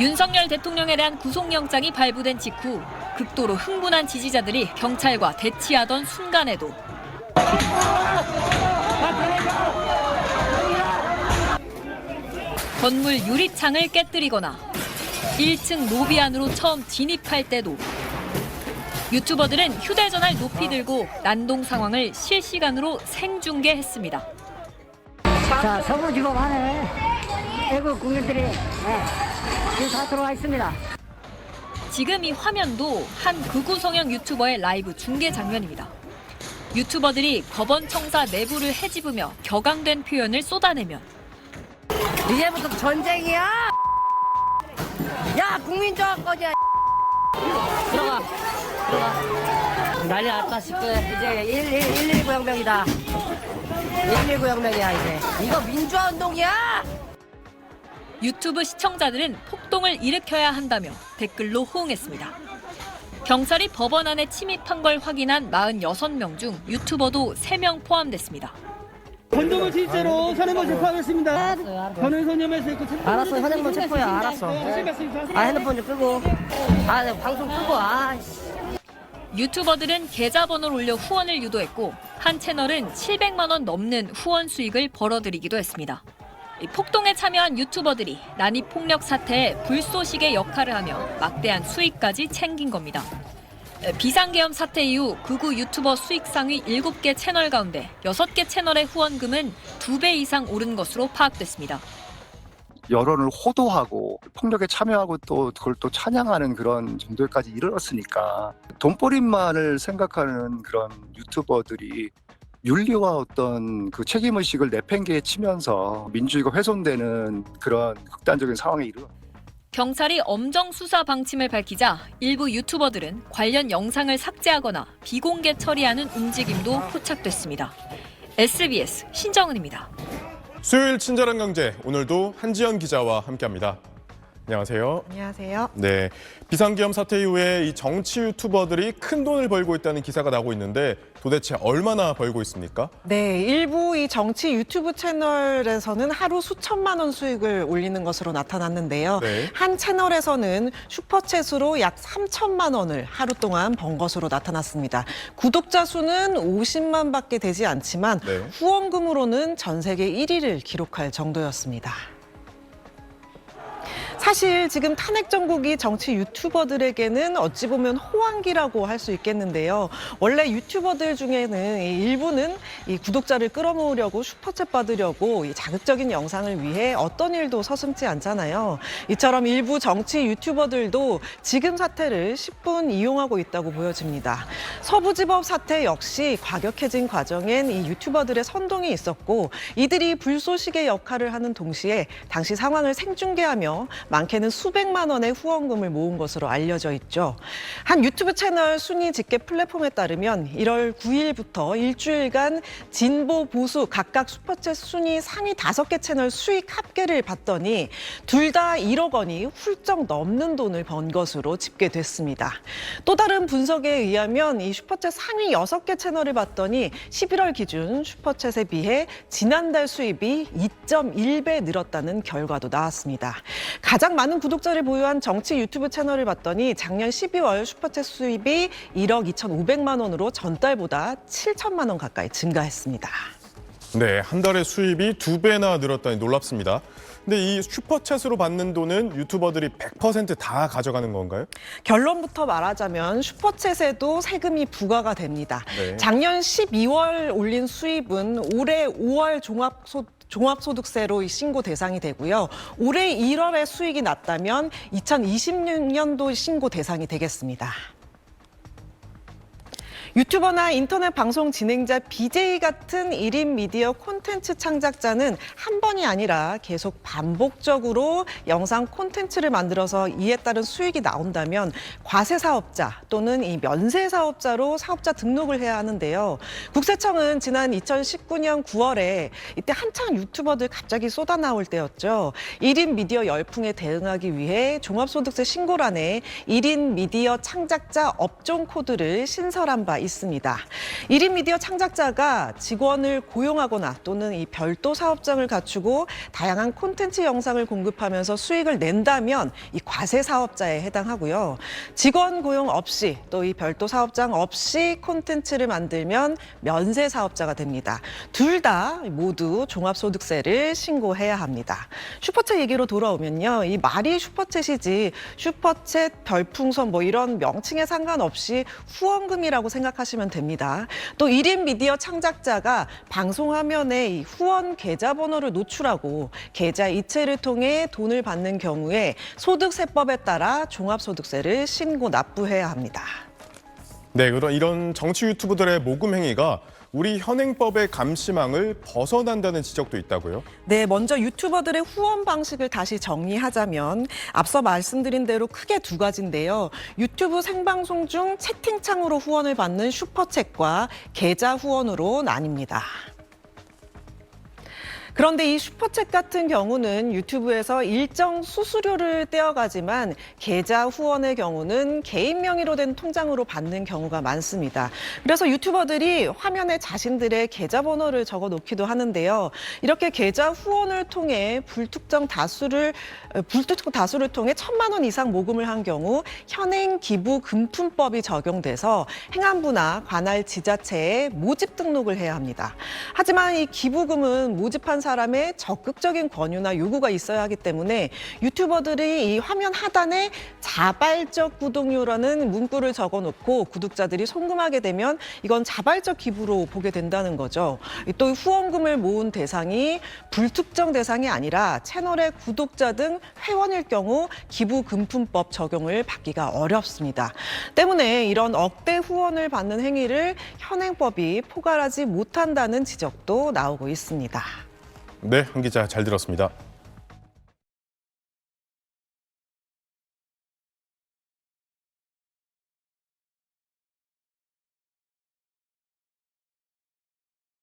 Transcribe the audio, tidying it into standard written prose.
윤석열 대통령에 대한 구속영장이 발부된 직후 극도로 흥분한 지지자들이 경찰과 대치하던 순간에도 건물 유리창을 깨뜨리거나 1층 로비 안으로 처음 진입할 때도 유튜버들은 휴대전화를 높이 들고 난동 상황을 실시간으로 생중계했습니다. 자, 서부지법 안에 애국 국민들이 지금 다 들어와 있습니다. 지금 이 화면도 한 극우 성향 유튜버의 라이브 중계 장면입니다. 유튜버들이 법원청사 내부를 헤집으며 격앙된 표현을 쏟아내면 이제부터 전쟁이야! 야, 국민조합 거지! 들어가. 난리 났다 싶어. 이제 119 혁명이다. 119 혁명이야, 이제. 이거 민주화 운동이야! 유튜브 시청자들은 폭동을 일으켜야 한다며 댓글로 호응했습니다. 경찰이 법원 안에 침입한 걸 확인한 46명 중 유튜버도 3명 포함됐습니다. 건동을 실제로 현행범 체포하겠습니다. 현행선념에서 있고 알았어, 현행범 체포야, 알았어. 핸드폰 좀 끄고. 방송 끄고, 유튜버들은 계좌번호를 올려 후원을 유도했고 한 채널은 700만 원 넘는 후원 수익을 벌어들이기도 했습니다. 이 폭동에 참여한 유튜버들이 난입 폭력 사태에 불쏘시개 역할을 하며 막대한 수익까지 챙긴 겁니다. 비상계엄 사태 이후 극우 유튜버 수익 상위 7개 채널 가운데 6개 채널의 후원금은 2배 이상 오른 것으로 파악됐습니다. 여론을 호도하고 폭력에 참여하고 또 그걸 또 찬양하는 그런 정도까지 이르렀으니까 돈벌이만을 생각하는 그런 유튜버들이 윤리와 어떤 그 책임의식을 내팽개치면서 민주주의가 훼손되는 그런 극단적인 상황에 이르렀습니다. 경찰이 엄정 수사 방침을 밝히자 일부 유튜버들은 관련 영상을 삭제하거나 비공개 처리하는 움직임도 포착됐습니다. SBS 신정은입니다. 수요일 친절한 경제, 오늘도 한지연 기자와 함께합니다. 안녕하세요. 안녕하세요. 네, 비상계엄 사태 이후에 이 정치 유튜버들이 큰 돈을 벌고 있다는 기사가 나오고 있는데 도대체 얼마나 벌고 있습니까? 네, 일부 이 정치 유튜브 채널에서는 하루 수천만 원 수익을 올리는 것으로 나타났는데요. 네. 한 채널에서는 슈퍼챗으로 약 3천만 원을 하루 동안 번 것으로 나타났습니다. 구독자 수는 50만밖에 되지 않지만 네. 후원금으로는 전 세계 1위를 기록할 정도였습니다. 사실 지금 탄핵 정국이 정치 유튜버들에게는 어찌 보면 호황기라고 할 수 있겠는데요. 원래 유튜버들 중에는 일부는 이 구독자를 끌어모으려고 슈퍼챗 받으려고 이 자극적인 영상을 위해 어떤 일도 서슴지 않잖아요. 이처럼 일부 정치 유튜버들도 지금 사태를 10분 이용하고 있다고 보여집니다. 서부지법 사태 역시 과격해진 과정엔 이 유튜버들의 선동이 있었고 이들이 불쏘시개 역할을 하는 동시에 당시 상황을 생중계하며 많게는 수백만 원의 후원금을 모은 것으로 알려져 있죠. 한 유튜브 채널 순위 집계 플랫폼에 따르면 1월 9일부터 일주일간 진보, 보수 각각 슈퍼챗 순위 상위 5개 채널 수익 합계를 봤더니 둘 다 1억 원이 훌쩍 넘는 돈을 번 것으로 집계됐습니다. 또 다른 분석에 의하면 이 슈퍼챗 상위 6개 채널을 봤더니 11월 기준 슈퍼챗에 비해 지난달 수입이 2.1배 늘었다는 결과도 나왔습니다. 가장 많은 구독자를 보유한 정치 유튜브 채널을 봤더니 작년 12월 슈퍼챗 수입이 1억 2,500만 원으로 전달보다 7천만 원 가까이 증가했습니다. 네, 한 달에 수입이 2배나 늘었다니 놀랍습니다. 근데 이 슈퍼챗으로 받는 돈은 유튜버들이 100% 다 가져가는 건가요? 결론부터 말하자면 슈퍼챗에도 세금이 부과가 됩니다. 네. 작년 12월 올린 수입은 올해 5월 종합소득세로 신고 대상이 되고요. 올해 1월에 수익이 났다면 2026년도 신고 대상이 되겠습니다. 유튜버나 인터넷 방송 진행자, BJ 같은 1인 미디어 콘텐츠 창작자는 한 번이 아니라 계속 반복적으로 영상 콘텐츠를 만들어서 이에 따른 수익이 나온다면 과세사업자 또는 이 면세사업자로 사업자 등록을 해야 하는데요. 국세청은 지난 2019년 9월에 이때 한창 유튜버들 갑자기 쏟아 나올 때였죠. 1인 미디어 열풍에 대응하기 위해 종합소득세 신고란에 1인 미디어 창작자 업종 코드를 신설한 바 있습니다. 1인 미디어 창작자가 직원을 고용하거나 또는 이 별도 사업장을 갖추고 다양한 콘텐츠 영상을 공급하면서 수익을 낸다면 이 과세 사업자에 해당하고요. 직원 고용 없이 또 이 별도 사업장 없이 콘텐츠를 만들면 면세 사업자가 됩니다. 둘 다 모두 종합소득세를 신고해야 합니다. 슈퍼챗 얘기로 돌아오면요. 이 말이 슈퍼챗이지 슈퍼챗, 별풍선 뭐 이런 명칭에 상관없이 후원금이라고 생각하시면 됩니다. 또 1인 미디어 창작자가 방송 화면에 이 후원 계좌번호를 노출하고 계좌 이체를 통해 돈을 받는 경우에 소득세법에 따라 종합소득세를 신고 납부해야 합니다. 네, 이런 정치 유튜버들의 모금 행위가 우리 현행법의 감시망을 벗어난다는 지적도 있다고요? 네, 먼저 유튜버들의 후원 방식을 다시 정리하자면 앞서 말씀드린 대로 크게 두 가지인데요. 유튜브 생방송 중 채팅창으로 후원을 받는 슈퍼챗과 계좌 후원으로 나뉩니다. 그런데 이 슈퍼챗 같은 경우는 유튜브에서 일정 수수료를 떼어가지만 계좌 후원의 경우는 개인 명의로 된 통장으로 받는 경우가 많습니다. 그래서 유튜버들이 화면에 자신들의 계좌번호를 적어 놓기도 하는데요. 이렇게 계좌 후원을 통해 불특정 다수를 통해 1,000만 원 이상 모금을 한 경우 현행 기부금품법이 적용돼서 행안부나 관할 지자체에 모집 등록을 해야 합니다. 하지만 이 기부금은 모집한 사람의 적극적인 권유나 요구가 있어야 하기 때문에 유튜버들이 이 화면 하단에 자발적 구독료라는 문구를 적어놓고 구독자들이 송금하게 되면 이건 자발적 기부로 보게 된다는 거죠. 또 후원금을 모은 대상이 불특정 대상이 아니라 채널의 구독자 등 회원일 경우 기부금품법 적용을 받기가 어렵습니다. 때문에 이런 억대 후원을 받는 행위를 현행법이 포괄하지 못한다는 지적도 나오고 있습니다. 네, 한 기자 잘 들었습니다.